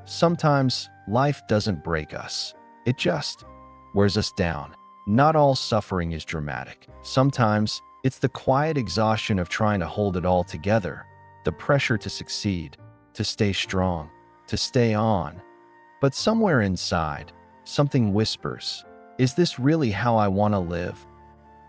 Sometimes life doesn't break us. It just wears us down. Not all suffering is dramatic. Sometimes it's the quiet exhaustion of trying to hold it all together, the pressure to succeed, to stay strong, to stay on. But somewhere inside, something whispers, is this really how I want to live?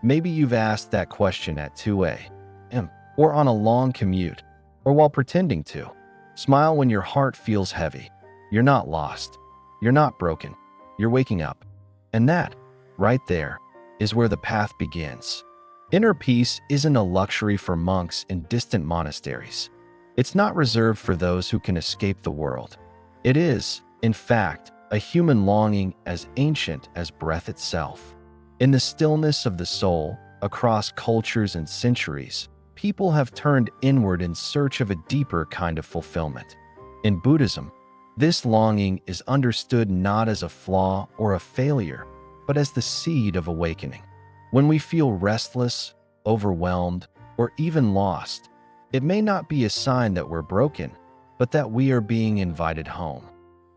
Maybe you've asked that question at 2 a.m., or on a long commute, or while pretending to. Smile when your heart feels heavy. You're not lost. You're not broken. You're waking up. And that, right there, is where the path begins. Inner peace isn't a luxury for monks in distant monasteries. It's not reserved for those who can escape the world. It is, in fact, a human longing as ancient as breath itself. In the stillness of the soul, across cultures and centuries, people have turned inward in search of a deeper kind of fulfillment. In Buddhism, this longing is understood not as a flaw or a failure, but as the seed of awakening. When we feel restless, overwhelmed, or even lost, it may not be a sign that we're broken, but that we are being invited home.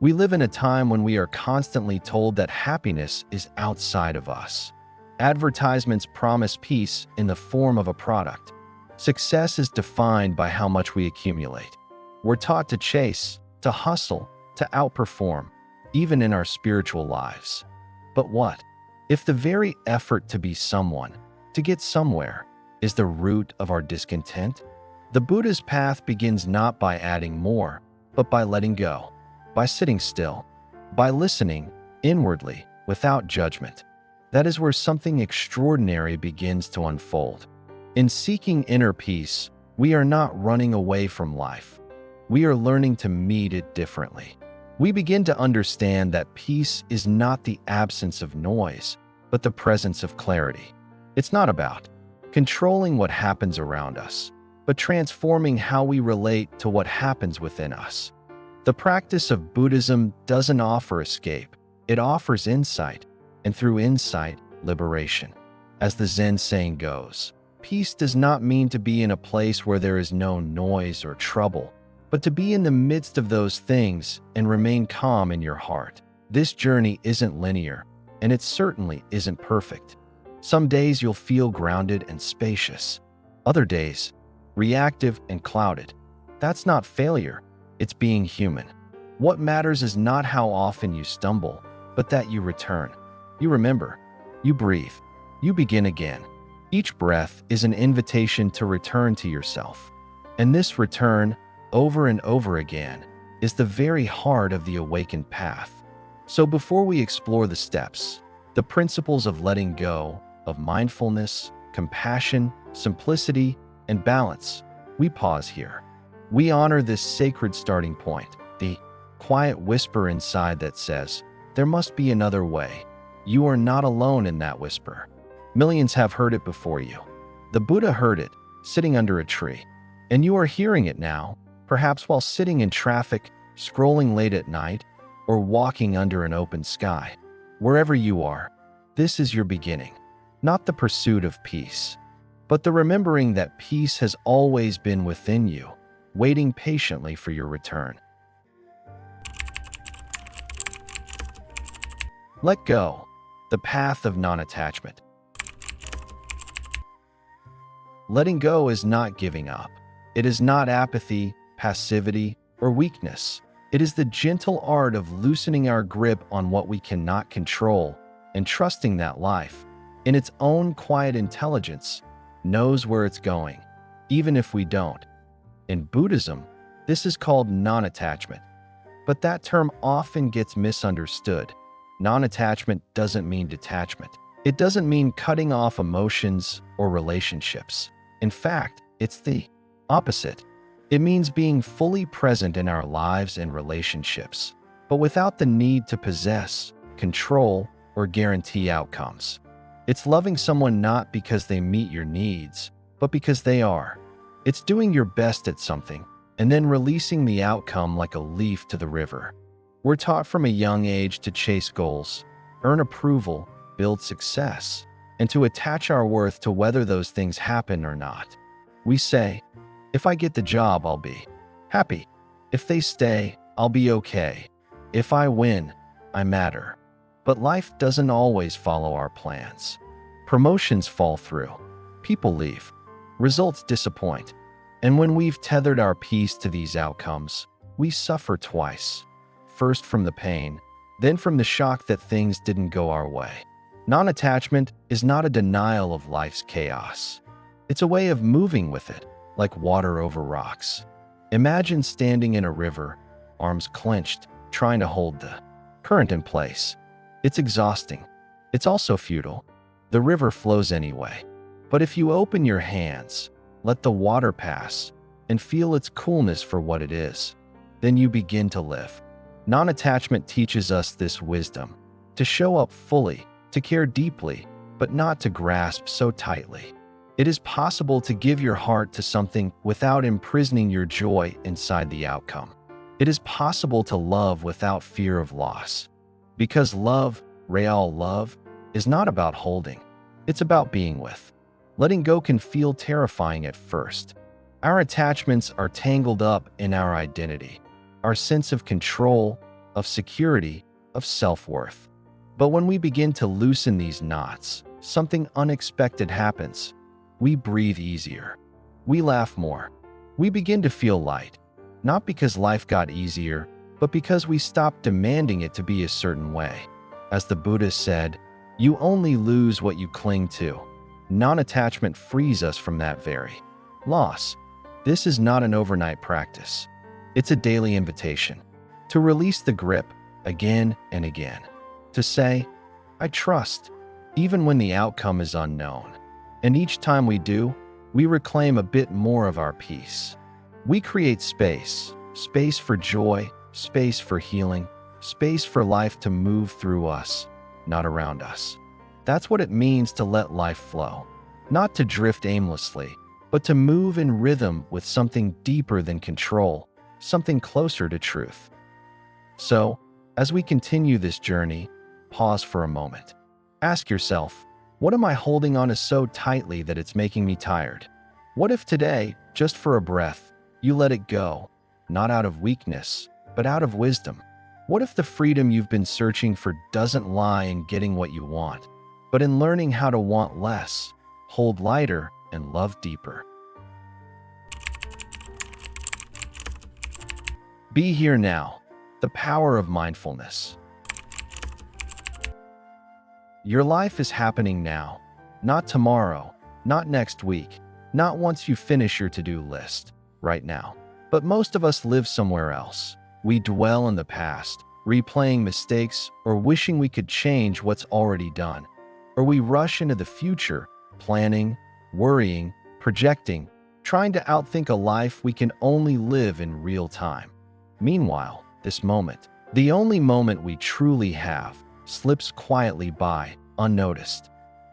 We live in a time when we are constantly told that happiness is outside of us. Advertisements promise peace in the form of a product. Success is defined by how much we accumulate. We're taught to chase, to hustle, to outperform, even in our spiritual lives. But what if the very effort to be someone, to get somewhere, is the root of our discontent? The Buddha's path begins not by adding more, but by letting go, by sitting still, by listening inwardly without judgment. That is where something extraordinary begins to unfold. In seeking inner peace, we are not running away from life. We are learning to meet it differently. We begin to understand that peace is not the absence of noise, but the presence of clarity. It's not about controlling what happens around us, but transforming how we relate to what happens within us. The practice of Buddhism doesn't offer escape. It offers insight, and through insight, liberation. As the Zen saying goes, peace does not mean to be in a place where there is no noise or trouble, but to be in the midst of those things and remain calm in your heart. This journey isn't linear, and it certainly isn't perfect. Some days you'll feel grounded and spacious. Other days, reactive and clouded. That's not failure, it's being human. What matters is not how often you stumble, but that you return. You remember, you breathe, you begin again. Each breath is an invitation to return to yourself. And this return, over and over again, is the very heart of the awakened path. So before we explore the steps, the principles of letting go, of mindfulness, compassion, simplicity, and balance, we pause here. We honor this sacred starting point, the quiet whisper inside that says, there must be another way. You are not alone in that whisper. Millions have heard it before you. The Buddha heard it, sitting under a tree. And you are hearing it now, perhaps while sitting in traffic, scrolling late at night, or walking under an open sky. Wherever you are, this is your beginning. Not the pursuit of peace, but the remembering that peace has always been within you, waiting patiently for your return. Let go, the path of non-attachment. Letting go is not giving up. It is not apathy, passivity, or weakness. It is the gentle art of loosening our grip on what we cannot control and trusting that life, in its own quiet intelligence, knows where it's going, even if we don't. In Buddhism, this is called non-attachment, but that term often gets misunderstood. Non-attachment doesn't mean detachment. It doesn't mean cutting off emotions or relationships. In fact, it's the opposite. It means being fully present in our lives and relationships, but without the need to possess, control, or guarantee outcomes. It's loving someone not because they meet your needs, but because they are. It's doing your best at something, and then releasing the outcome like a leaf to the river. We're taught from a young age to chase goals, earn approval, build success, and to attach our worth to whether those things happen or not. We say, if I get the job, I'll be happy. If they stay, I'll be okay. If I win, I matter. But life doesn't always follow our plans. Promotions fall through. People leave. Results disappoint. And when we've tethered our peace to these outcomes, we suffer twice. First from the pain, then from the shock that things didn't go our way. Non-attachment is not a denial of life's chaos. It's a way of moving with it, like water over rocks. Imagine standing in a river, arms clenched, trying to hold the current in place. It's exhausting. It's also futile. The river flows anyway. But if you open your hands, let the water pass, and feel its coolness for what it is, then you begin to live. Non-attachment teaches us this wisdom, to show up fully, to care deeply, but not to grasp so tightly. It is possible to give your heart to something without imprisoning your joy inside the outcome. It is possible to love without fear of loss. Because love, real love, is not about holding. It's about being with. Letting go can feel terrifying at first. Our attachments are tangled up in our identity, our sense of control, of security, of self-worth. But when we begin to loosen these knots, something unexpected happens. We breathe easier. We laugh more. We begin to feel light, not because life got easier, but because we stopped demanding it to be a certain way. As the Buddhist said, you only lose what you cling to. Non-attachment frees us from that very loss. This is not an overnight practice. It's a daily invitation to release the grip again and again. To say, I trust, even when the outcome is unknown. And each time we do, we reclaim a bit more of our peace. We create space for joy, space for healing, space for life to move through us, not around us. That's what it means to let life flow. Not to drift aimlessly, but to move in rhythm with something deeper than control, something closer to truth. So, as we continue this journey, pause for a moment. Ask yourself, what am I holding on to so tightly that it's making me tired? What if today, just for a breath, you let it go, not out of weakness, but out of wisdom? What if the freedom you've been searching for doesn't lie in getting what you want, but in learning how to want less, hold lighter, and love deeper? Be here now. The power of mindfulness. Your life is happening now, not tomorrow, not next week, not once you finish your to-do list, right now. But most of us live somewhere else. We dwell in the past, replaying mistakes or wishing we could change what's already done. Or we rush into the future, planning, worrying, projecting, trying to outthink a life we can only live in real time. Meanwhile, this moment, the only moment we truly have, slips quietly by, unnoticed.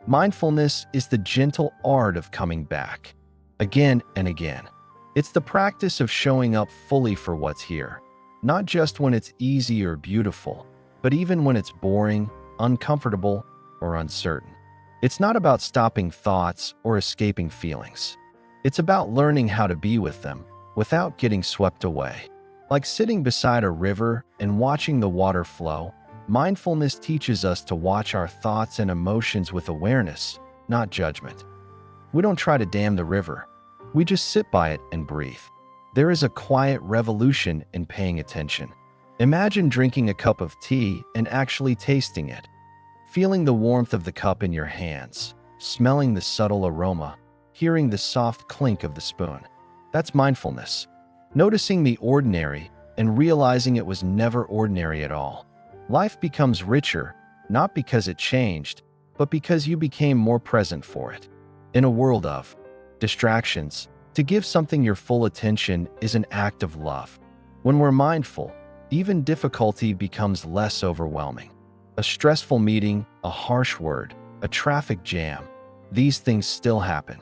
Mindfulness is the gentle art of coming back, again and again. It's the practice of showing up fully for what's here, not just when it's easy or beautiful, but even when it's boring, uncomfortable, or uncertain. It's not about stopping thoughts or escaping feelings. It's about learning how to be with them without getting swept away. Like sitting beside a river and watching the water flow, mindfulness teaches us to watch our thoughts and emotions with awareness, not judgment. We don't try to dam the river. We just sit by it and breathe. There is a quiet revolution in paying attention. Imagine drinking a cup of tea and actually tasting it. Feeling the warmth of the cup in your hands, smelling the subtle aroma, hearing the soft clink of the spoon. That's mindfulness. Noticing the ordinary and realizing it was never ordinary at all. Life becomes richer, not because it changed, but because you became more present for it. In a world of distractions, to give something your full attention is an act of love. When we're mindful, even difficulty becomes less overwhelming. A stressful meeting, a harsh word, a traffic jam, these things still happen.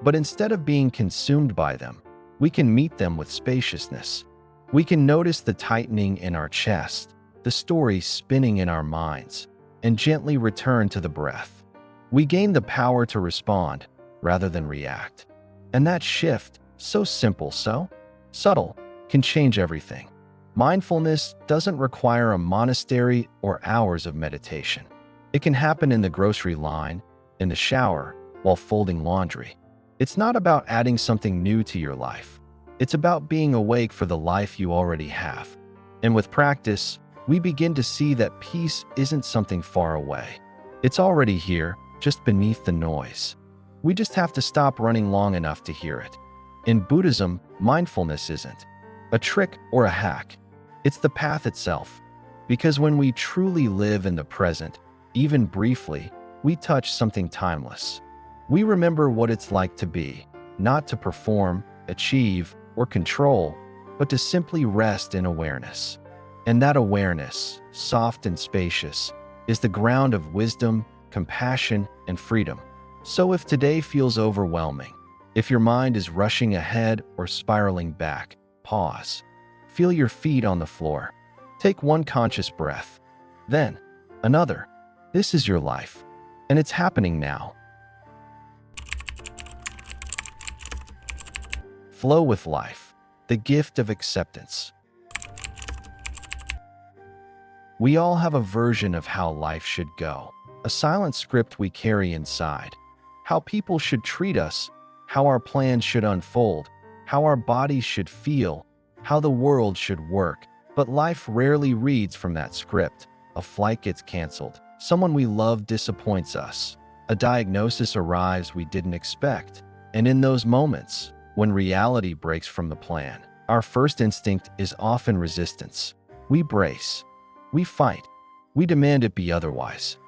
But instead of being consumed by them, we can meet them with spaciousness. We can notice the tightening in our chest, the story spinning in our minds, and gently return to the breath. We gain the power to respond rather than react. And that shift, so simple, so subtle, can change everything. Mindfulness doesn't require a monastery or hours of meditation. It can happen in the grocery line, in the shower, while folding laundry. It's not about adding something new to your life. It's about being awake for the life you already have. And with practice, we begin to see that peace isn't something far away. It's already here, just beneath the noise. We just have to stop running long enough to hear it. In Buddhism, mindfulness isn't a trick or a hack. It's the path itself. Because when we truly live in the present, even briefly, we touch something timeless. We remember what it's like to be, not to perform, achieve, or control, but to simply rest in awareness. And that awareness, soft and spacious, is the ground of wisdom, compassion, and freedom. So if today feels overwhelming, if your mind is rushing ahead or spiraling back, pause. Feel your feet on the floor. Take one conscious breath. Then, another. This is your life, and it's happening now. Flow with life, the gift of acceptance. We all have a version of how life should go, a silent script we carry inside. How people should treat us, how our plans should unfold, how our bodies should feel, how the world should work. But life rarely reads from that script. A flight gets canceled. Someone we love disappoints us. A diagnosis arrives we didn't expect. And in those moments, when reality breaks from the plan, our first instinct is often resistance. We brace. We fight. We demand it be otherwise.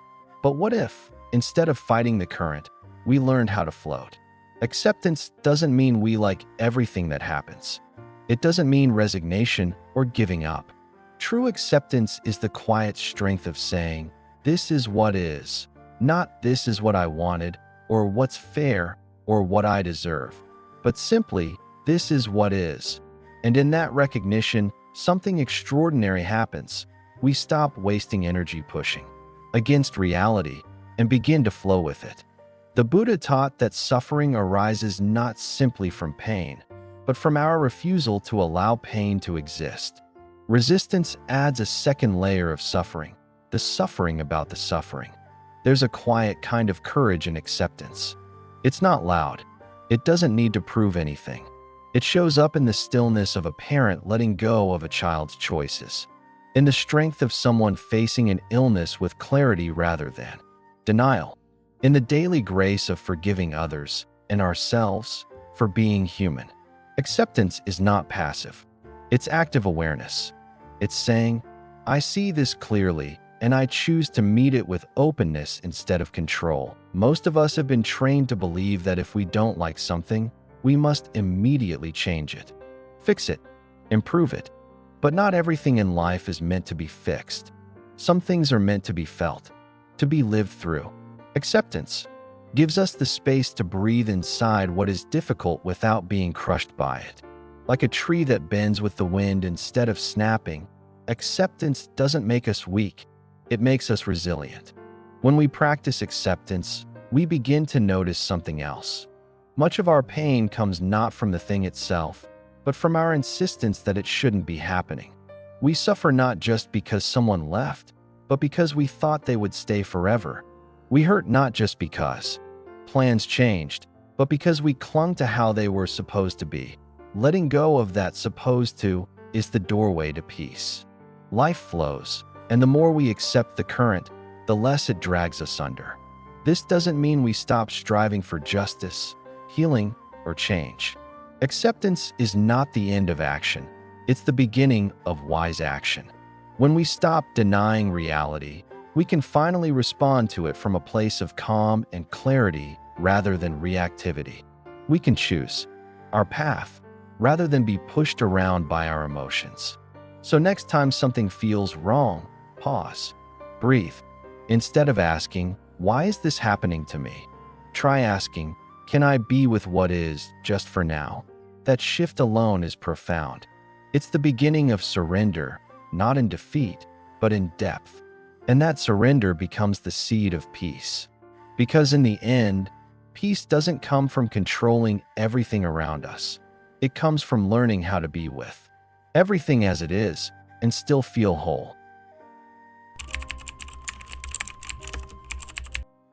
But what if, instead of fighting the current, we learned how to float? Acceptance doesn't mean we like everything that happens. It doesn't mean resignation or giving up. True acceptance is the quiet strength of saying, this is what is, not this is what I wanted, or what's fair, or what I deserve, but simply, this is what is. And in that recognition, something extraordinary happens. We stop wasting energy pushing against reality and begin to flow with it. The Buddha taught that suffering arises not simply from pain, but from our refusal to allow pain to exist. Resistance adds a second layer of suffering, the suffering about the suffering. There's a quiet kind of courage in acceptance. It's not loud. It doesn't need to prove anything. It shows up in the stillness of a parent letting go of a child's choices, in the strength of someone facing an illness with clarity rather than denial, in the daily grace of forgiving others and ourselves for being human. Acceptance is not passive. It's active awareness. It's saying, I see this clearly, and I choose to meet it with openness instead of control. Most of us have been trained to believe that if we don't like something, we must immediately change it, fix it, improve it. But not everything in life is meant to be fixed. Some things are meant to be felt, to be lived through. Acceptance gives us the space to breathe inside what is difficult without being crushed by it. Like a tree that bends with the wind instead of snapping, acceptance doesn't make us weak, it makes us resilient. When we practice acceptance, we begin to notice something else. Much of our pain comes not from the thing itself, but from our insistence that it shouldn't be happening. We suffer not just because someone left, but because we thought they would stay forever. We hurt not just because plans changed, but because we clung to how they were supposed to be. Letting go of that supposed to is the doorway to peace. Life flows, and the more we accept the current, the less it drags us under. This doesn't mean we stop striving for justice, healing, or change. Acceptance is not the end of action. It's the beginning of wise action. When we stop denying reality, we can finally respond to it from a place of calm and clarity rather than reactivity. We can choose our path rather than be pushed around by our emotions. So next time something feels wrong, pause, breathe. Instead of asking, why is this happening to me? Try asking, can I be with what is just for now? That shift alone is profound. It's the beginning of surrender, not in defeat, but in depth. And that surrender becomes the seed of peace. Because in the end, peace doesn't come from controlling everything around us. It comes from learning how to be with everything as it is, and still feel whole.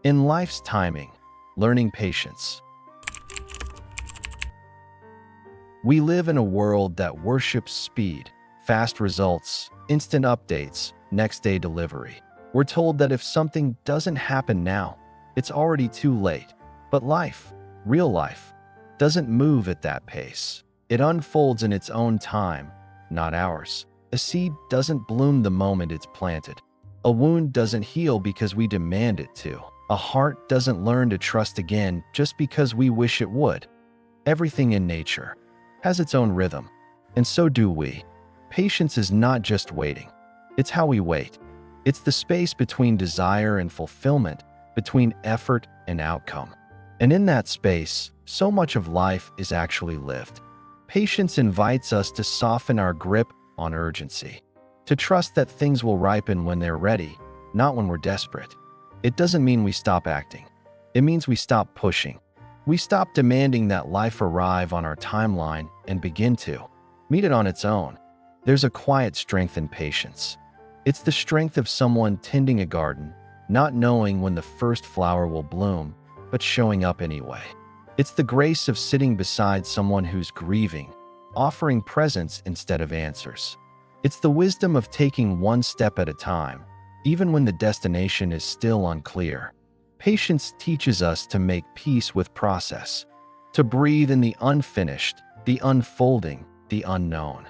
In life's timing, learning patience. We live in a world that worships speed, fast results, instant updates, next day delivery. We're told that if something doesn't happen now, it's already too late. But life, real life, doesn't move at that pace. It unfolds in its own time, not ours. A seed doesn't bloom the moment it's planted. A wound doesn't heal because we demand it to. A heart doesn't learn to trust again just because we wish it would. Everything in nature has its own rhythm, and so do we. Patience is not just waiting. It's how we wait. It's the space between desire and fulfillment, between effort and outcome. And in that space, so much of life is actually lived. Patience invites us to soften our grip on urgency, to trust that things will ripen when they're ready, not when we're desperate. It doesn't mean we stop acting. It means we stop pushing. We stop demanding that life arrive on our timeline and begin to meet it on its own. There's a quiet strength in patience. It's the strength of someone tending a garden, not knowing when the first flower will bloom, but showing up anyway. It's the grace of sitting beside someone who's grieving, offering presence instead of answers. It's the wisdom of taking one step at a time, even when the destination is still unclear. Patience teaches us to make peace with process, to breathe in the unfinished, the unfolding, the unknown.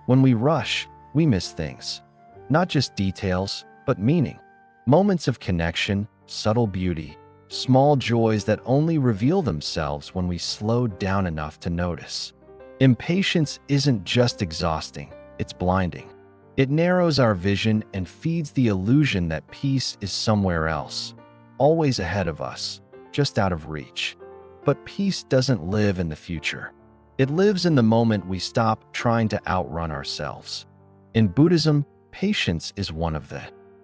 When we rush, we miss things. Not just details, but meaning. Moments of connection, subtle beauty, small joys that only reveal themselves when we slow down enough to notice. Impatience isn't just exhausting, it's blinding. It narrows our vision and feeds the illusion that peace is somewhere else, always ahead of us, just out of reach. But peace doesn't live in the future. It lives in the moment we stop trying to outrun ourselves. In Buddhism, patience is one of the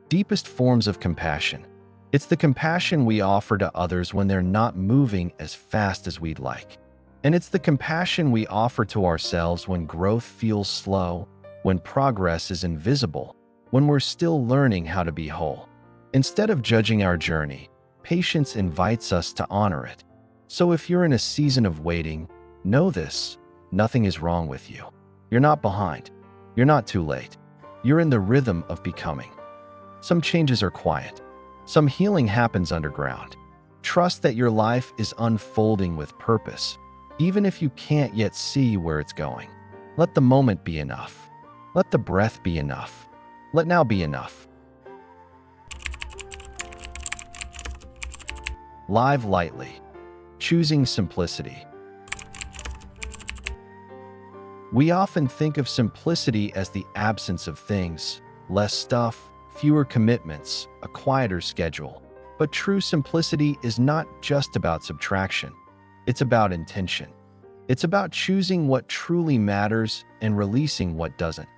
deepest forms of compassion. It's the compassion we offer to others when they're not moving as fast as we'd like. And it's the compassion we offer to ourselves when growth feels slow, when progress is invisible, when we're still learning how to be whole. Instead of judging our journey, patience invites us to honor it. So if you're in a season of waiting, know this: nothing is wrong with you. You're not behind. You're not too late. You're in the rhythm of becoming. Some changes are quiet. Some healing happens underground. Trust that your life is unfolding with purpose, even if you can't yet see where it's going. Let the moment be enough. Let the breath be enough. Let now be enough. Live lightly. Choosing simplicity. We often think of simplicity as the absence of things, less stuff, fewer commitments, a quieter schedule. But true simplicity is not just about subtraction. It's about intention. It's about choosing what truly matters and releasing what doesn't.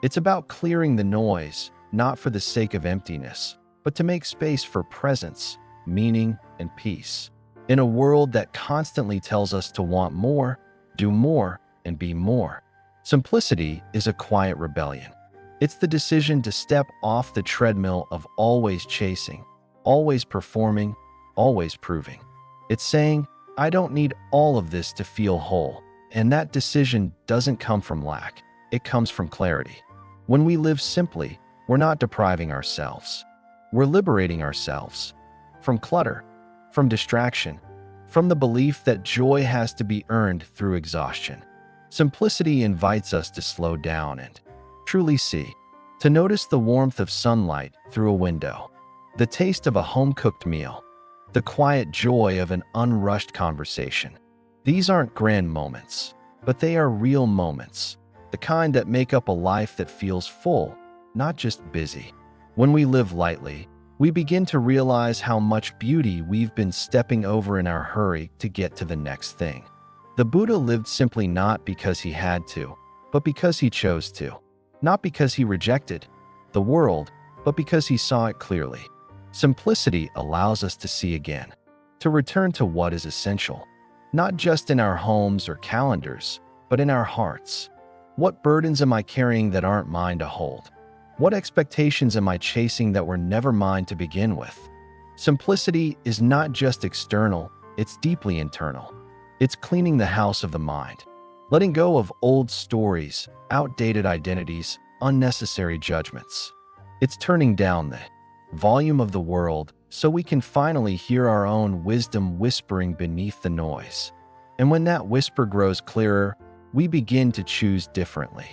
It's about clearing the noise, not for the sake of emptiness, but to make space for presence, meaning, and peace. In a world that constantly tells us to want more, do more, and be more, simplicity is a quiet rebellion. It's the decision to step off the treadmill of always chasing, always performing, always proving. It's saying, I don't need all of this to feel whole. And that decision doesn't come from lack. It comes from clarity. When we live simply, we're not depriving ourselves. We're liberating ourselves from clutter, from distraction, from the belief that joy has to be earned through exhaustion. Simplicity invites us to slow down and truly see, to notice the warmth of sunlight through a window, the taste of a home-cooked meal, the quiet joy of an unrushed conversation. These aren't grand moments, but they are real moments, the kind that make up a life that feels full, not just busy. When we live lightly, we begin to realize how much beauty we've been stepping over in our hurry to get to the next thing. The Buddha lived simply not because he had to, but because he chose to. Not because he rejected the world, but because he saw it clearly. Simplicity allows us to see again, to return to what is essential, not just in our homes or calendars, but in our hearts. What burdens am I carrying that aren't mine to hold? What expectations am I chasing that were never mine to begin with? Simplicity is not just external, it's deeply internal. It's cleaning the house of the mind, letting go of old stories, outdated identities, unnecessary judgments. It's turning down the volume of the world so we can finally hear our own wisdom whispering beneath the noise. And when that whisper grows clearer, we begin to choose differently.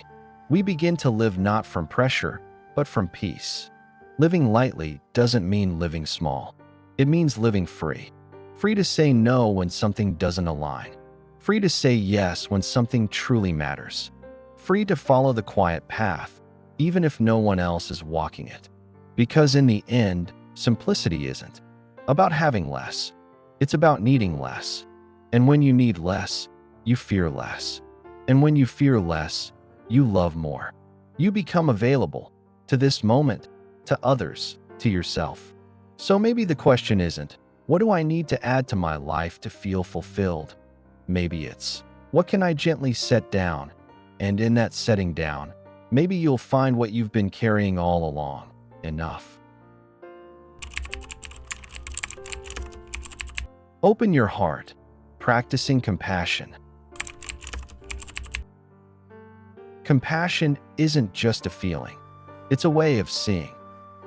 We begin to live not from pressure, but from peace. Living lightly doesn't mean living small. It means living free. Free to say no when something doesn't align. Free to say yes when something truly matters. Free to follow the quiet path, even if no one else is walking it. Because in the end, simplicity isn't about having less. It's about needing less. And when you need less, you fear less. And when you fear less, you love more. You become available to this moment, to others, to yourself. So maybe the question isn't, what do I need to add to my life to feel fulfilled? Maybe it's, what can I gently set down? And in that setting down, maybe you'll find what you've been carrying all along, enough. Open your heart, practicing compassion. Compassion isn't just a feeling. It's a way of seeing,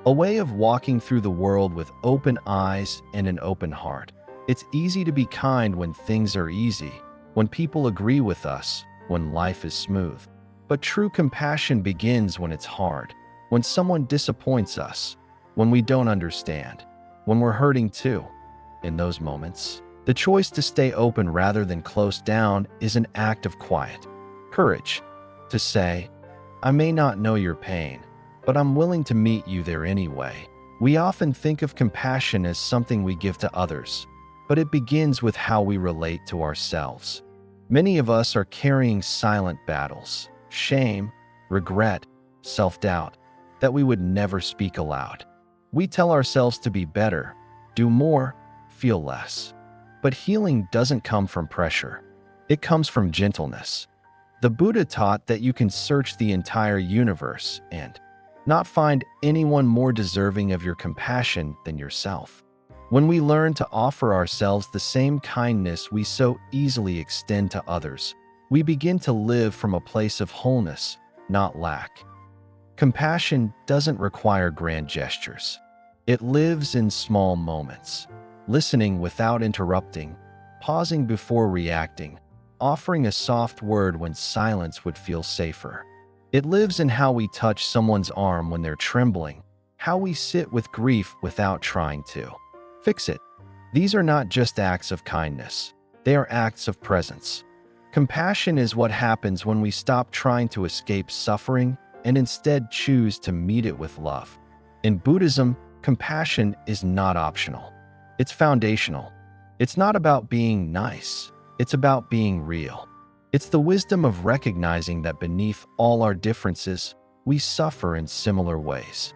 a way of walking through the world with open eyes and an open heart. It's easy to be kind when things are easy, when people agree with us, when life is smooth. But true compassion begins when it's hard, when someone disappoints us, when we don't understand, when we're hurting too. In those moments, the choice to stay open rather than close down is an act of quiet courage. To say, I may not know your pain, but I'm willing to meet you there anyway. We often think of compassion as something we give to others, but it begins with how we relate to ourselves. Many of us are carrying silent battles, shame, regret, self-doubt, that we would never speak aloud. We tell ourselves to be better, do more, feel less. But healing doesn't come from pressure. It comes from gentleness. The Buddha taught that you can search the entire universe and not find anyone more deserving of your compassion than yourself. When we learn to offer ourselves the same kindness we so easily extend to others, we begin to live from a place of wholeness, not lack. Compassion doesn't require grand gestures. It lives in small moments, listening without interrupting, pausing before reacting, offering a soft word when silence would feel safer. It lives in how we touch someone's arm when they're trembling, how we sit with grief without trying to fix it. These are not just acts of kindness. They are acts of presence. Compassion is what happens when we stop trying to escape suffering and instead choose to meet it with love. In Buddhism, compassion is not optional. It's foundational. It's not about being nice. It's about being real. It's the wisdom of recognizing that beneath all our differences, we suffer in similar ways.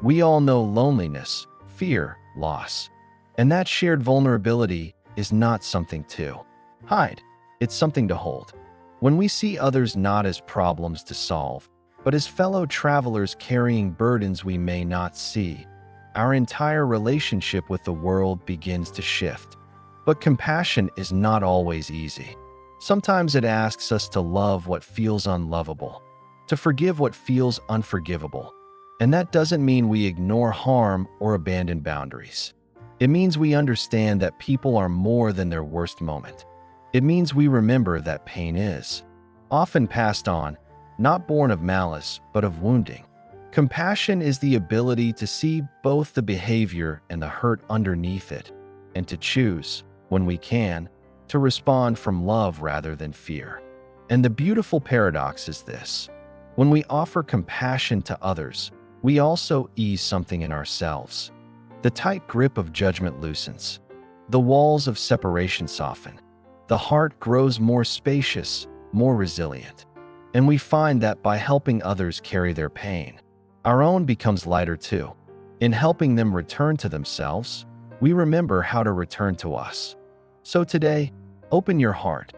We all know loneliness, fear, loss. And that shared vulnerability is not something to hide. It's something to hold. When we see others not as problems to solve, but as fellow travelers carrying burdens we may not see, our entire relationship with the world begins to shift. But compassion is not always easy. Sometimes it asks us to love what feels unlovable, to forgive what feels unforgivable. And that doesn't mean we ignore harm or abandon boundaries. It means we understand that people are more than their worst moment. It means we remember that pain is often passed on, not born of malice, but of wounding. Compassion is the ability to see both the behavior and the hurt underneath it, and to choose, when we can, to respond from love rather than fear. And the beautiful paradox is this: when we offer compassion to others, we also ease something in ourselves. The tight grip of judgment loosens. The walls of separation soften. The heart grows more spacious, more resilient. And we find that by helping others carry their pain, our own becomes lighter too. In helping them return to themselves, we remember how to return to us. So today, open your heart,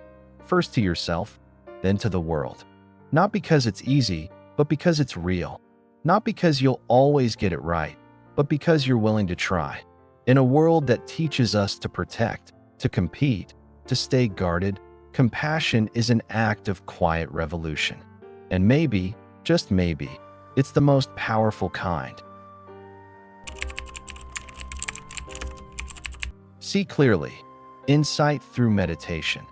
first to yourself, then to the world. Not because it's easy, but because it's real. Not because you'll always get it right, but because you're willing to try. In a world that teaches us to protect, to compete, to stay guarded, compassion is an act of quiet revolution. And maybe, just maybe, it's the most powerful kind. See clearly. Insight through meditation.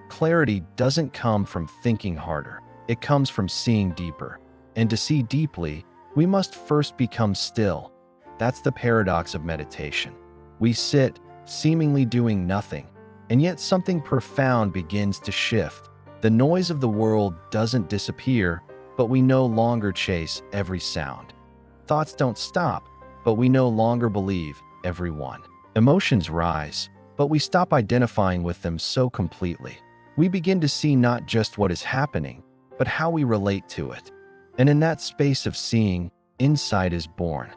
Clarity doesn't come from thinking harder. It comes from seeing deeper. And to see deeply, we must first become still. That's the paradox of meditation. We sit, seemingly doing nothing, and yet something profound begins to shift. The noise of the world doesn't disappear, but we no longer chase every sound. Thoughts don't stop, but we no longer believe every one. Emotions rise, but we stop identifying with them so completely. We begin to see not just what is happening, but how we relate to it. And in that space of seeing, insight is born.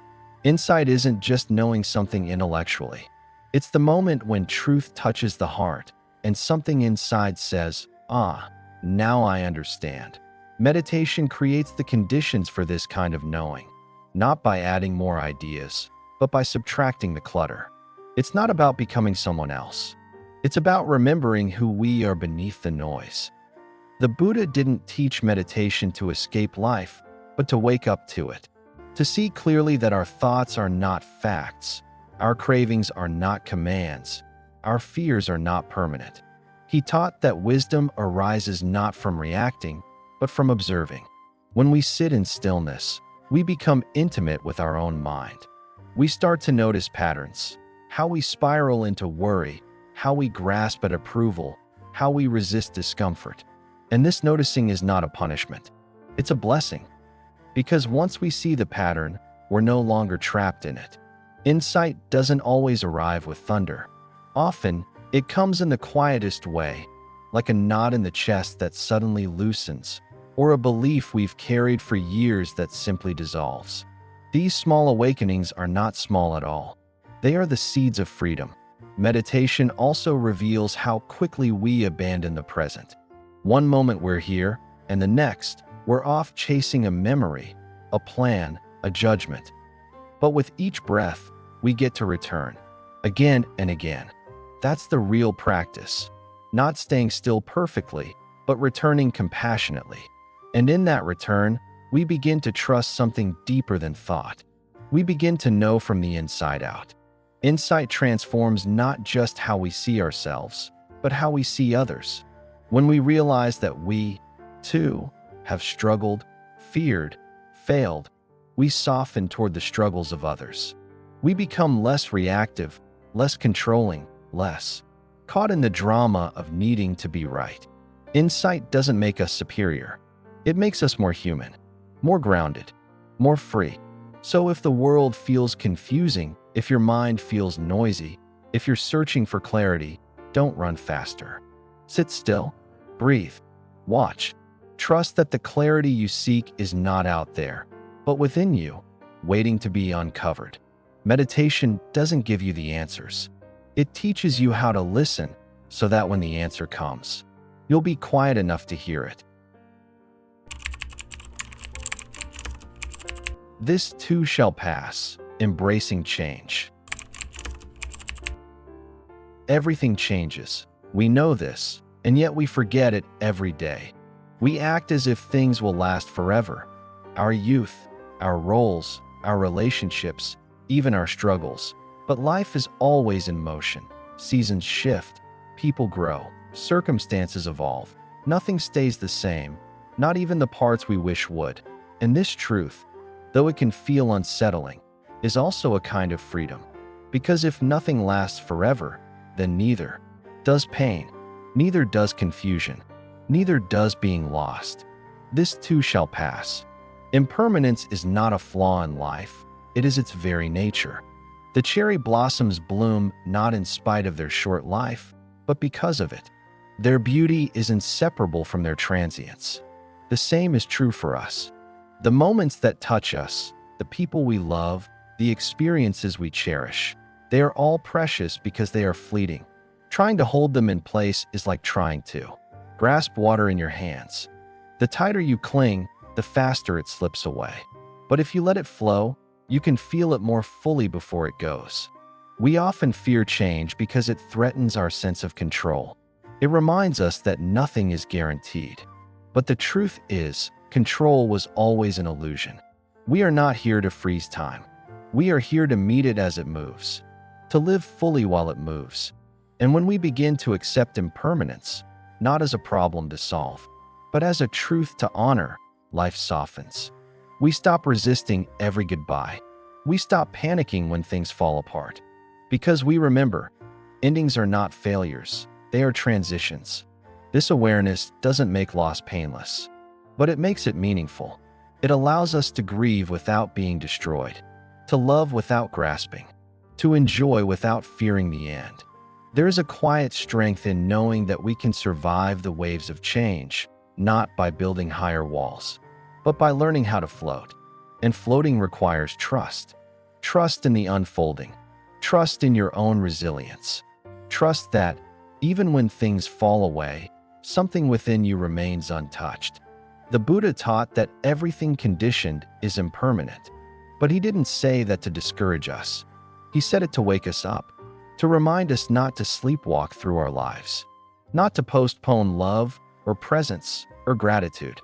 Insight isn't just knowing something intellectually. It's the moment when truth touches the heart, and something inside says, "Ah, now I understand." Meditation creates the conditions for this kind of knowing, not by adding more ideas, but by subtracting the clutter. It's not about becoming someone else. It's about remembering who we are beneath the noise. The Buddha didn't teach meditation to escape life, but to wake up to it. To see clearly that our thoughts are not facts, our cravings are not commands, our fears are not permanent. He taught that wisdom arises not from reacting, but from observing. When we sit in stillness, we become intimate with our own mind. We start to notice patterns, how we spiral into worry, how we grasp at approval, how we resist discomfort. And this noticing is not a punishment. It's a blessing. Because once we see the pattern, we're no longer trapped in it. Insight doesn't always arrive with thunder. Often, it comes in the quietest way, like a knot in the chest that suddenly loosens, or a belief we've carried for years that simply dissolves. These small awakenings are not small at all. They are the seeds of freedom. Meditation also reveals how quickly we abandon the present. One moment we're here, and the next, we're off chasing a memory, a plan, a judgment. But with each breath, we get to return, again and again. That's the real practice. Not staying still perfectly, but returning compassionately. And in that return, we begin to trust something deeper than thought. We begin to know from the inside out. Insight transforms not just how we see ourselves, but how we see others. When we realize that we, too, have struggled, feared, failed, we soften toward the struggles of others. We become less reactive, less controlling, less caught in the drama of needing to be right. Insight doesn't make us superior. It makes us more human, more grounded, more free. So if the world feels confusing, if your mind feels noisy, if you're searching for clarity, don't run faster. Sit still, breathe, watch. Trust that the clarity you seek is not out there, but within you, waiting to be uncovered. Meditation doesn't give you the answers. It teaches you how to listen so that when the answer comes, you'll be quiet enough to hear it. This too shall pass, embracing change. Everything changes. We know this, and yet we forget it every day. We act as if things will last forever. Our youth, our roles, our relationships, even our struggles. But life is always in motion. Seasons shift, people grow, circumstances evolve. Nothing stays the same, not even the parts we wish would. And this truth, though it can feel unsettling, is also a kind of freedom. Because if nothing lasts forever, then neither does pain, neither does confusion, neither does being lost. This too shall pass. Impermanence is not a flaw in life, it is its very nature. The cherry blossoms bloom not in spite of their short life, but because of it. Their beauty is inseparable from their transience. The same is true for us. The moments that touch us, the people we love, the experiences we cherish, they are all precious because they are fleeting. Trying to hold them in place is like trying to Grasp water in your hands. The tighter you cling, the faster it slips away. But if you let it flow, you can feel it more fully before it goes. We often fear change because it threatens our sense of control. It reminds us that nothing is guaranteed. But the truth is, control was always an illusion. We are not here to freeze time. We are here to meet it as it moves, to live fully while it moves. And when we begin to accept impermanence, not as a problem to solve, but as a truth to honor, life softens. We stop resisting every goodbye. We stop panicking when things fall apart. Because we remember, endings are not failures, they are transitions. This awareness doesn't make loss painless, but it makes it meaningful. It allows us to grieve without being destroyed, to love without grasping, to enjoy without fearing the end. There is a quiet strength in knowing that we can survive the waves of change, not by building higher walls, but by learning how to float. And floating requires trust. Trust in the unfolding. Trust in your own resilience. Trust that, even when things fall away, something within you remains untouched. The Buddha taught that everything conditioned is impermanent, but he didn't say that to discourage us. He said it to wake us up, to remind us not to sleepwalk through our lives, not to postpone love or presence or gratitude,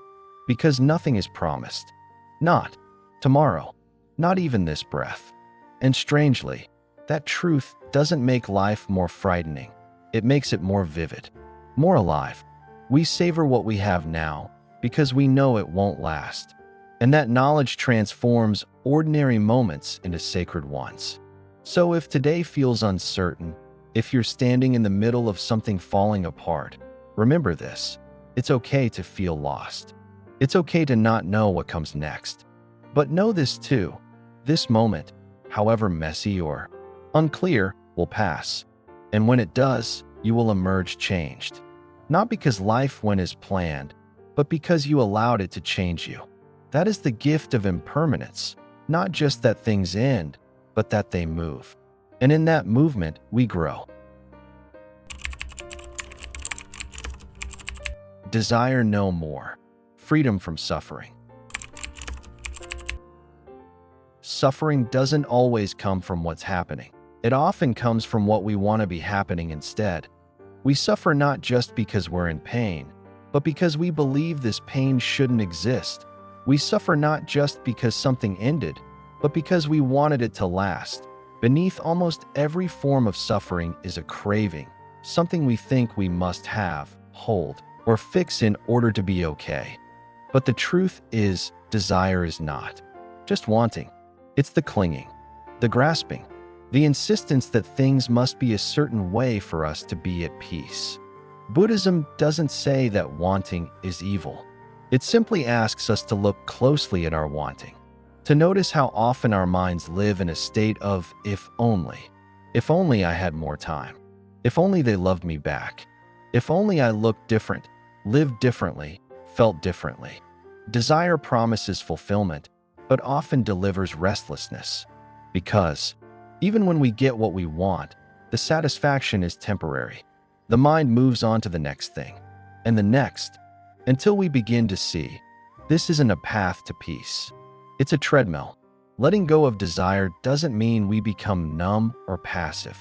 because nothing is promised. Not tomorrow, not even this breath. And strangely, that truth doesn't make life more frightening. It makes it more vivid, more alive. We savor what we have now because we know it won't last. And that knowledge transforms ordinary moments into sacred ones. So if today feels uncertain, if you're standing in the middle of something falling apart, remember this: it's okay to feel lost. It's okay to not know what comes next. But know this too: this moment, however messy or unclear, will pass. And when it does, you will emerge changed. Not because life went as planned, but because you allowed it to change you. That is the gift of impermanence, not just that things end, but that they move. And in that movement, we grow. Desire no more. Freedom from suffering. Suffering doesn't always come from what's happening. It often comes from what we want to be happening instead. We suffer not just because we're in pain, but because we believe this pain shouldn't exist. We suffer not just because something ended, but because we wanted it to last. Beneath almost every form of suffering is a craving, something we think we must have, hold, or fix in order to be okay. But the truth is, desire is not just wanting. It's the clinging, the grasping, the insistence that things must be a certain way for us to be at peace. Buddhism doesn't say that wanting is evil. It simply asks us to look closely at our wanting, to notice how often our minds live in a state of if only. If only I had more time. If only they loved me back. If only I looked different, lived differently, felt differently. Desire promises fulfillment, but often delivers restlessness. Because even when we get what we want, the satisfaction is temporary. The mind moves on to the next thing, and the next, until we begin to see this isn't a path to peace. It's a treadmill. Letting go of desire doesn't mean we become numb or passive.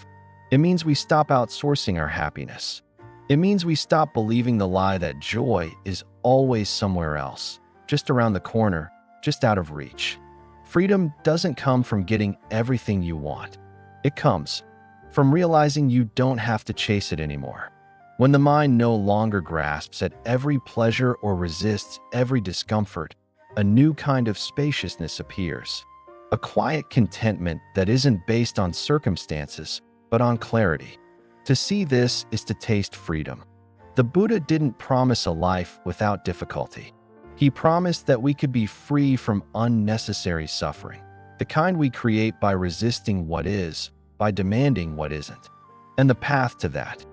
It means we stop outsourcing our happiness. It means we stop believing the lie that joy is always somewhere else, just around the corner, just out of reach. Freedom doesn't come from getting everything you want. It comes from realizing you don't have to chase it anymore. When the mind no longer grasps at every pleasure or resists every discomfort, a new kind of spaciousness appears. A quiet contentment that isn't based on circumstances, but on clarity. To see this is to taste freedom. The Buddha didn't promise a life without difficulty. He promised that we could be free from unnecessary suffering, the kind we create by resisting what is, by demanding what isn't. And the path to that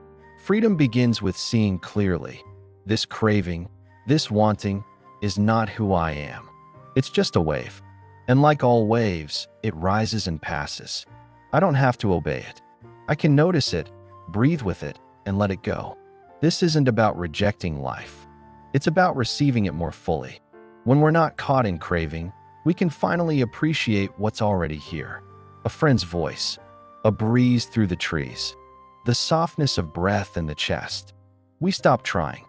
freedom begins with seeing clearly. This craving, this wanting, is not who I am. It's just a wave. And like all waves, it rises and passes. I don't have to obey it. I can notice it, breathe with it, and let it go. This isn't about rejecting life. It's about receiving it more fully. When we're not caught in craving, we can finally appreciate what's already here. A friend's voice, a breeze through the trees, the softness of breath in the chest. We stop trying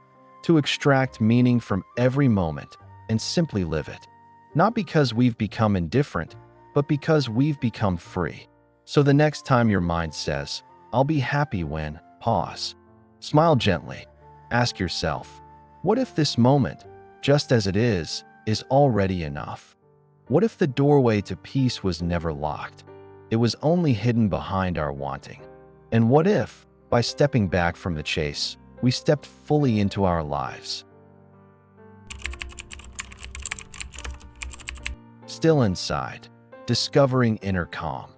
to extract meaning from every moment and simply live it. Not because we've become indifferent, but because we've become free. So the next time your mind says, "I'll be happy when," pause. Smile gently. Ask yourself, what if this moment, just as it is already enough? What if the doorway to peace was never locked? It was only hidden behind our wanting. And what if, by stepping back from the chase, we stepped fully into our lives? Still inside, discovering inner calm.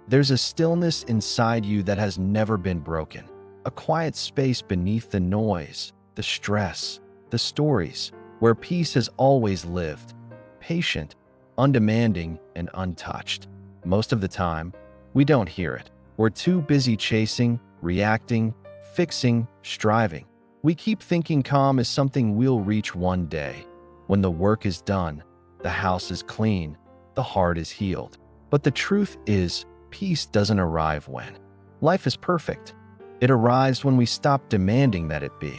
There's a stillness inside you that has never been broken. A quiet space beneath the noise, the stress, the stories, where peace has always lived. Patient, undemanding, and untouched. Most of the time, we don't hear it. We're too busy chasing, reacting, fixing, striving. We keep thinking calm is something we'll reach one day. When the work is done, the house is clean, the heart is healed. But the truth is, peace doesn't arrive when life is perfect. It arrives when we stop demanding that it be.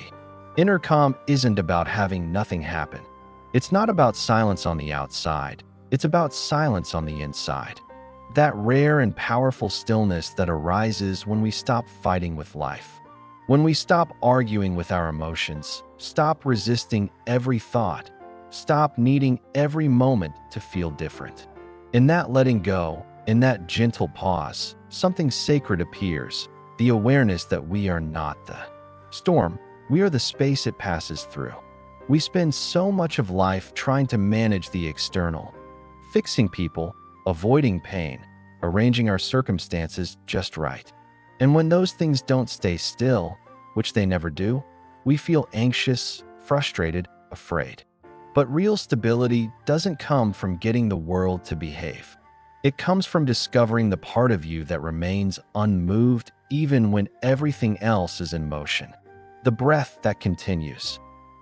Inner calm isn't about having nothing happen. It's not about silence on the outside. It's about silence on the inside. That rare and powerful stillness that arises when we stop fighting with life. When we stop arguing with our emotions, stop resisting every thought, stop needing every moment to feel different. In that letting go, in that gentle pause, something sacred appears, the awareness that we are not the storm, we are the space it passes through. We spend so much of life trying to manage the external, fixing people, avoiding pain, arranging our circumstances just right. And when those things don't stay still, which they never do, we feel anxious, frustrated, afraid. But real stability doesn't come from getting the world to behave. It comes from discovering the part of you that remains unmoved even when everything else is in motion. The breath that continues.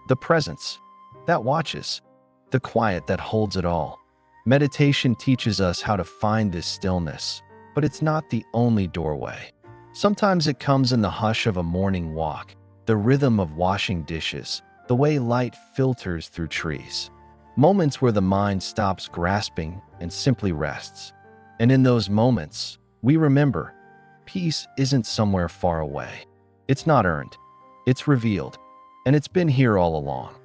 The presence that watches. The quiet that holds it all. Meditation teaches us how to find this stillness, but it's not the only doorway. Sometimes it comes in the hush of a morning walk, the rhythm of washing dishes, the way light filters through trees. Moments where the mind stops grasping and simply rests. And in those moments, we remember, peace isn't somewhere far away. It's not earned. It's revealed. And it's been here all along.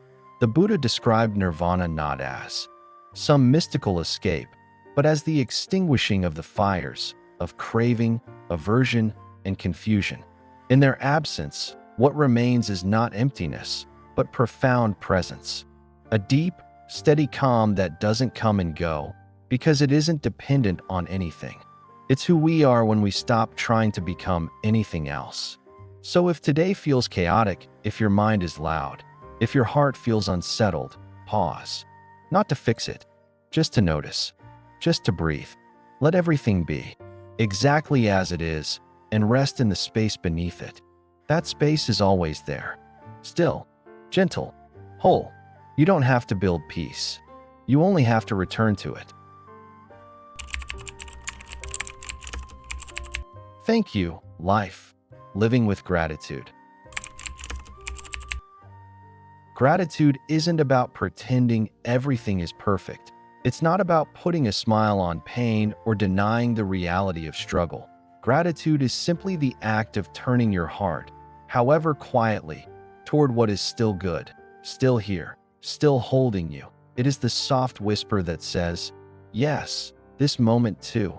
The Buddha described nirvana not as some mystical escape, but as the extinguishing of the fires of craving, aversion, and confusion. In their absence, what remains is not emptiness, but profound presence. A deep, steady calm that doesn't come and go because it isn't dependent on anything. It's who we are when we stop trying to become anything else. So if today feels chaotic, if your mind is loud, if your heart feels unsettled, pause. Not to fix it, just to notice, just to breathe. Let everything be, exactly as it is, and rest in the space beneath it. That space is always there. Still, gentle, whole. You don't have to build peace. You only have to return to it. Thank you, life. Living with gratitude. Gratitude isn't about pretending everything is perfect. It's not about putting a smile on pain or denying the reality of struggle. Gratitude is simply the act of turning your heart, however quietly, toward what is still good, still here, still holding you. It is the soft whisper that says, yes, this moment too,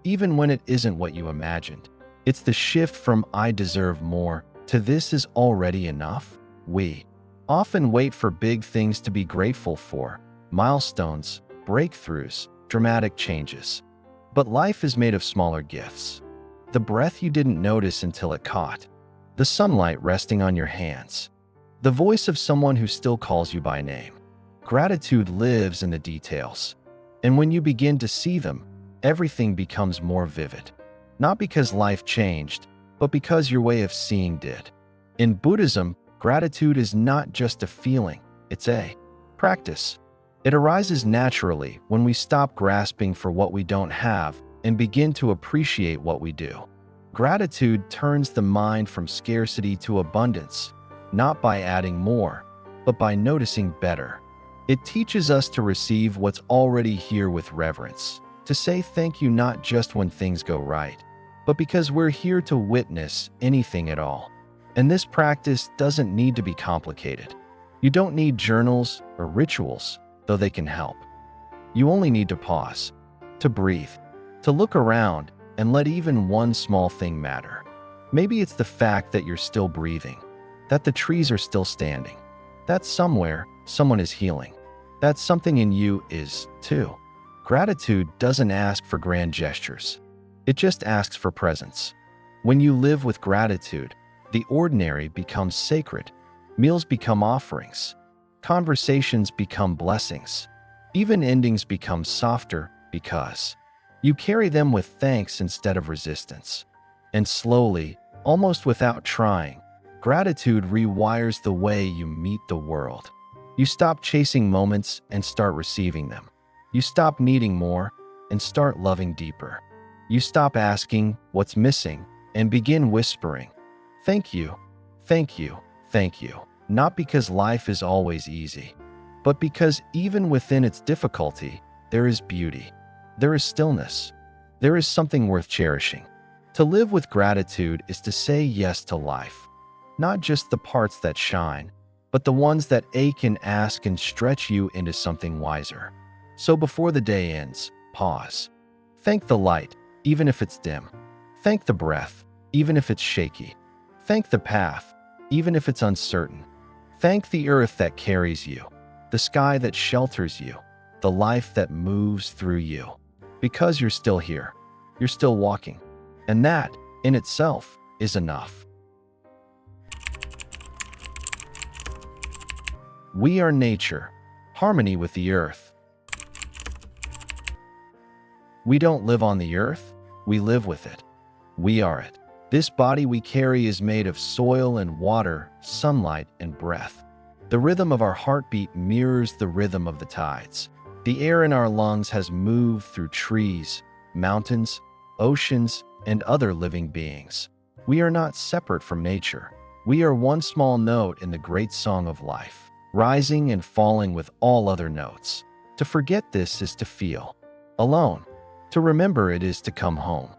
even when it isn't what you imagined. It's the shift from "I deserve more" to "this is already enough." We often wait for big things to be grateful for, milestones, breakthroughs, dramatic changes. But life is made of smaller gifts. The breath you didn't notice until it caught, the sunlight resting on your hands, the voice of someone who still calls you by name. Gratitude lives in the details. And when you begin to see them, everything becomes more vivid. Not because life changed, but because your way of seeing did. In Buddhism, gratitude is not just a feeling, it's a practice. It arises naturally when we stop grasping for what we don't have and begin to appreciate what we do. Gratitude turns the mind from scarcity to abundance, not by adding more, but by noticing better. It teaches us to receive what's already here with reverence, to say thank you not just when things go right, but because we're here to witness anything at all. And this practice doesn't need to be complicated. You don't need journals or rituals, though they can help. You only need to pause, to breathe, to look around and let even one small thing matter. Maybe it's the fact that you're still breathing, that the trees are still standing, that somewhere someone is healing, that something in you is too. Gratitude doesn't ask for grand gestures. It just asks for presence. When you live with gratitude, the ordinary becomes sacred. Meals become offerings. Conversations become blessings. Even endings become softer because you carry them with thanks instead of resistance. And slowly, almost without trying, gratitude rewires the way you meet the world. You stop chasing moments and start receiving them. You stop needing more and start loving deeper. You stop asking what's missing and begin whispering, "Thank you, thank you, thank you." Not because life is always easy, but because even within its difficulty, there is beauty. There is stillness. There is something worth cherishing. To live with gratitude is to say yes to life. Not just the parts that shine, but the ones that ache and ask and stretch you into something wiser. So before the day ends, pause. Thank the light, even if it's dim. Thank the breath, even if it's shaky. Thank the path, even if it's uncertain. Thank the earth that carries you, the sky that shelters you, the life that moves through you. Because you're still here, you're still walking, and that, in itself, is enough. We are nature, harmony with the earth. We don't live on the earth, we live with it. We are it. This body we carry is made of soil and water, sunlight and breath. The rhythm of our heartbeat mirrors the rhythm of the tides. The air in our lungs has moved through trees, mountains, oceans, and other living beings. We are not separate from nature. We are one small note in the great song of life, rising and falling with all other notes. To forget this is to feel alone. To remember it is to come home.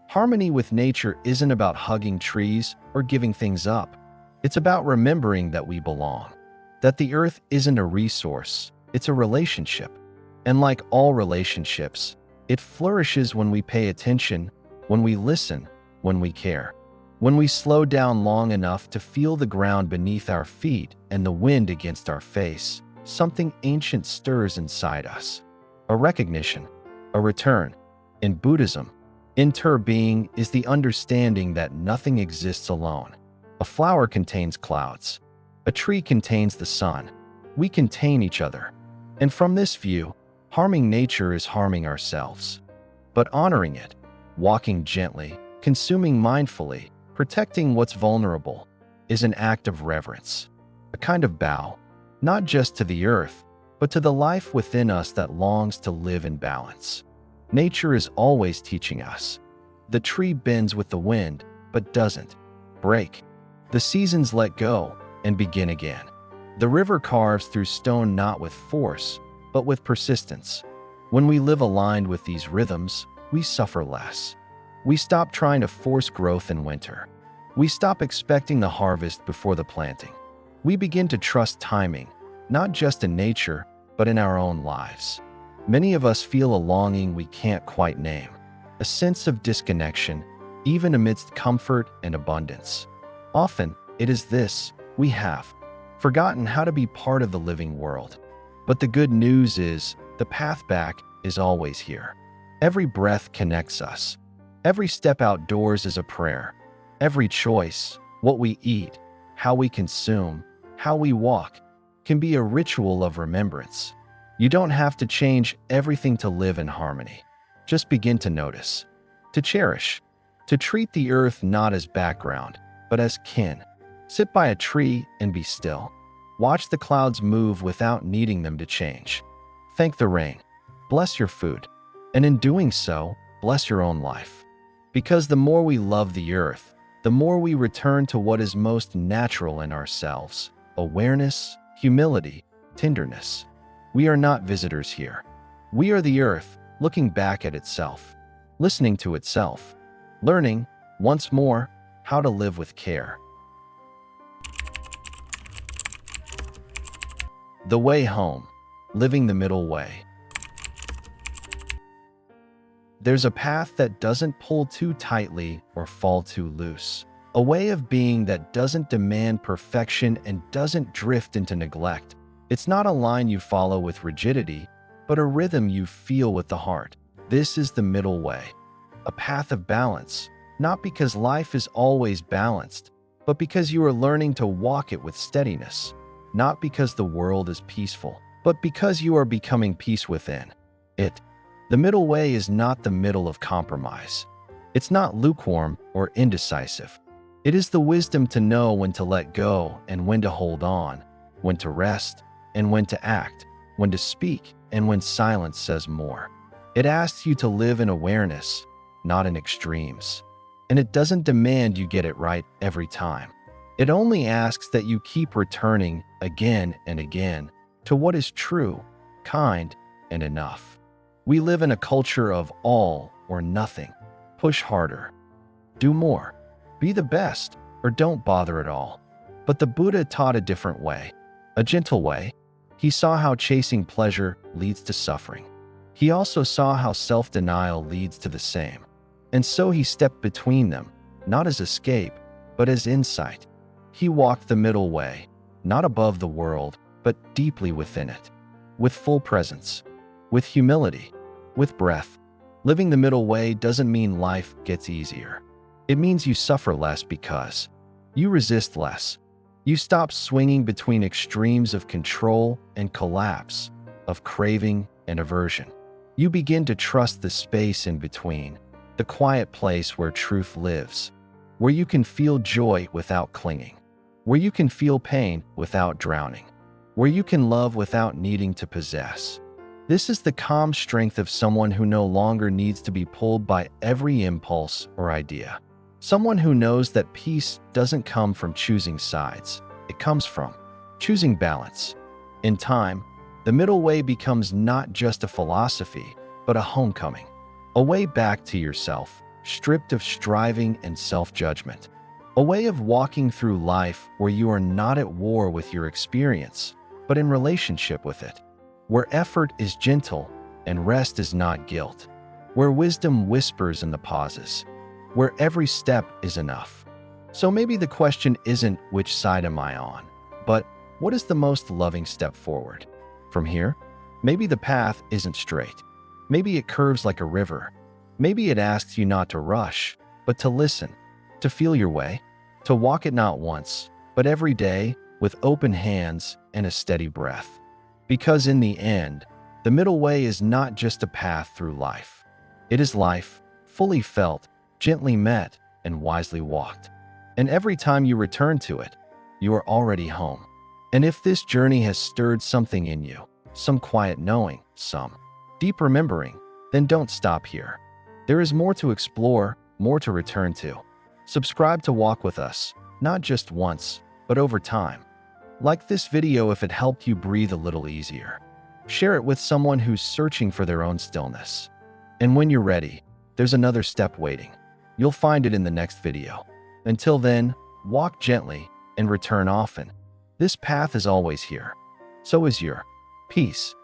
Harmony with nature isn't about hugging trees or giving things up. It's about remembering that we belong, that the earth isn't a resource, it's a relationship. And like all relationships, it flourishes when we pay attention, when we listen, when we care. When we slow down long enough to feel the ground beneath our feet and the wind against our face, something ancient stirs inside us. A recognition, a return. In Buddhism, interbeing is the understanding that nothing exists alone. A flower contains clouds. A tree contains the sun. We contain each other. And from this view, harming nature is harming ourselves. But honoring it, walking gently, consuming mindfully, protecting what's vulnerable, is an act of reverence. A kind of bow, not just to the earth, but to the life within us that longs to live in balance. Nature is always teaching us. The tree bends with the wind, but doesn't break. The seasons let go and begin again. The river carves through stone not with force, but with persistence. When we live aligned with these rhythms, we suffer less. We stop trying to force growth in winter. We stop expecting the harvest before the planting. We begin to trust timing, not just in nature, but in our own lives. Many of us feel a longing we can't quite name, a sense of disconnection, even amidst comfort and abundance. Often, it is this: we have forgotten how to be part of the living world. But the good news is, the path back is always here. Every breath connects us. Every step outdoors is a prayer. Every choice, what we eat, how we consume, how we walk, can be a ritual of remembrance. You don't have to change everything to live in harmony. Just begin to notice, to cherish, To treat the earth not as background, but as kin. Sit by a tree and be still. Watch the clouds move without needing them to change. Thank the rain. Bless your food. And in doing so, bless your own life. Because the more we love the earth, the more we return to what is most natural in ourselves: awareness, humility, tenderness. We are not visitors here. We are the earth, looking back at itself, listening to itself, learning, once more, how to live with care. The way home, living the middle way. There's a path that doesn't pull too tightly or fall too loose. A way of being that doesn't demand perfection and doesn't drift into neglect. It's not a line you follow with rigidity, but a rhythm you feel with the heart. This is the middle way. A path of balance, not because life is always balanced, but because you are learning to walk it with steadiness. Not because the world is peaceful, but because you are becoming peace within it. The middle way is not the middle of compromise. It's not lukewarm or indecisive. It is the wisdom to know when to let go and when to hold on, when to rest and when to act, when to speak and when silence says more. It asks you to live in awareness, not in extremes. And it doesn't demand you get it right every time. It only asks that you keep returning again and again to what is true, kind, and enough. We live in a culture of all or nothing. Push harder. Do more. Be the best, or don't bother at all. But the Buddha taught a different way, a gentle way. He saw how chasing pleasure leads to suffering. He also saw how self-denial leads to the same. And so he stepped between them, not as escape, but as insight. He walked the middle way, not above the world, but deeply within it, with full presence, with humility, with breath. Living the middle way doesn't mean life gets easier. It means you suffer less because you resist less. You stop swinging between extremes of control and collapse, of craving and aversion. You begin to trust the space in between, the quiet place where truth lives, where you can feel joy without clinging, where you can feel pain without drowning, where you can love without needing to possess. This is the calm strength of someone who no longer needs to be pulled by every impulse or idea. Someone who knows that peace doesn't come from choosing sides. It comes from choosing balance. In time, the middle way becomes not just a philosophy, but a homecoming. A way back to yourself, stripped of striving and self-judgment. A way of walking through life where you are not at war with your experience, but in relationship with it. Where effort is gentle and rest is not guilt. Where wisdom whispers in the pauses. Where every step is enough. So maybe the question isn't which side am I on, but what is the most loving step forward? From here, maybe the path isn't straight. Maybe it curves like a river. Maybe it asks you not to rush, but to listen, to feel your way, to walk it not once, but every day with open hands and a steady breath. Because in the end, the middle way is not just a path through life. It is life, fully felt, gently met, and wisely walked. And every time you return to it, you are already home. And if this journey has stirred something in you, some quiet knowing, some deep remembering, then don't stop here. There is more to explore, more to return to. Subscribe to walk with us, not just once, but over time. Like this video if it helped you breathe a little easier. Share it with someone who's searching for their own stillness. And when you're ready, there's another step waiting. You'll find it in the next video. Until then, walk gently and return often. This path is always here. So is your peace.